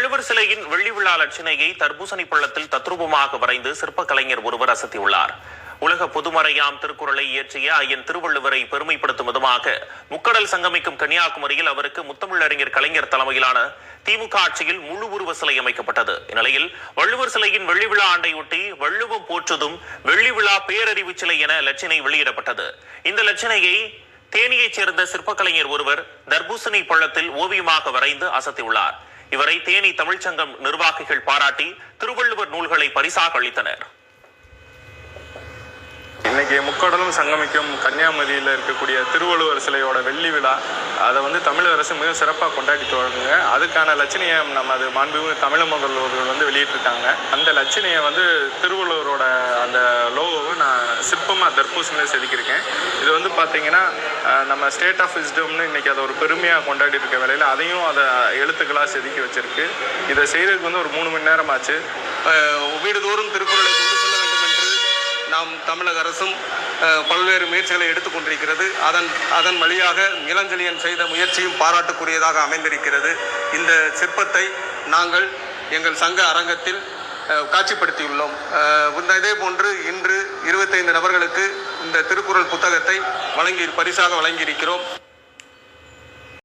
வள்ளுவர் சிலையின் வெள்ளி விழா லட்சணையை தர்பூசணி பள்ளத்தில் தத்ரூபமாக வரைந்து சிற்ப கலைஞர் ஒருவர் அசத்தியுள்ளார். உலக பொதுமறையாம் திருக்குறளை இயற்றிய ஐயன் திருவள்ளுவரை பெருமைப்படுத்தும் விதமாக முக்கடல் சங்கமிக்கும் கன்னியாகுமரியில் அவருக்கு முத்தமிழறிஞர் கலைஞர் தலைமையிலான திமுக ஆட்சியில் முழு உருவ சிலை அமைக்கப்பட்டது. இந்நிலையில் வள்ளுவர் சிலையின் வெள்ளி விழா ஆண்டையொட்டி வள்ளுவம் போற்றுதும் வெள்ளி விழா பேரறிவு சிலை என லட்சணை வெளியிடப்பட்டது. இந்த லட்சணையை தேனியைச் சேர்ந்த சிற்ப கலைஞர் ஒருவர் தர்பூசணி பள்ளத்தில் ஓவியமாக வரைந்து அசத்தியுள்ளார். இவரை தேனி தமிழ்ச்சங்கம் நிர்வாகிகள் பாராட்டி திருவள்ளுவர் நூல்களை பரிசாக அளித்தனர். இன்னைக்கு முக்கடலும் சங்கமிக்கும் கன்னியாகுமரியில் இருக்கக்கூடிய திருவள்ளுவர் சிலையோட வெள்ளி விழா அதை தமிழக அரசு மிக சிறப்பாக கொண்டாடிட்டு வருங்க. அதுக்கான லட்சணையை அது மாண்புமிகு தமிழ் முதல்வர்கள் வெளியிட்டிருக்காங்க. அந்த லட்சணையை திருவள்ளுவரோட அந்த லோகோவை நான் சிற்பமாக தர்பூசணியில் செதுக்கியிருக்கேன். இது பார்த்தீங்கன்னா நம்ம ஸ்டேட் ஆஃப் விஸ்டம்னு இன்னைக்கு அதை ஒரு பெருமையாக கொண்டாடி இருக்க வேலையில் அதையும் அதை எழுத்துக்களாக செதுக்கி வச்சிருக்கு. இதை செய்யறதுக்கு ஒரு 3 மணி நேரம் ஆச்சு. வீடுதோறும் திருக்குறளை கொண்டு செல்ல வேண்டும் என்று நாம் தமிழக அரசும் பல்வேறு முயற்சிகளை எடுத்துக்கொண்டிருக்கிறது. அதன் வழியாக இளஞ்செழியன் செய்த முயற்சியும் பாராட்டுக்குரியதாக அமைந்திருக்கிறது. இந்த சிற்பத்தை நாங்கள் எங்கள் சங்க அரங்கத்தில் காட்சிப்படுத்தியுள்ளோம். இதே போன்று இன்று 25 நபர்களுக்கு இந்த திருக்குறள் புத்தகத்தை பரிசாக வழங்கியிருக்கிறோம்.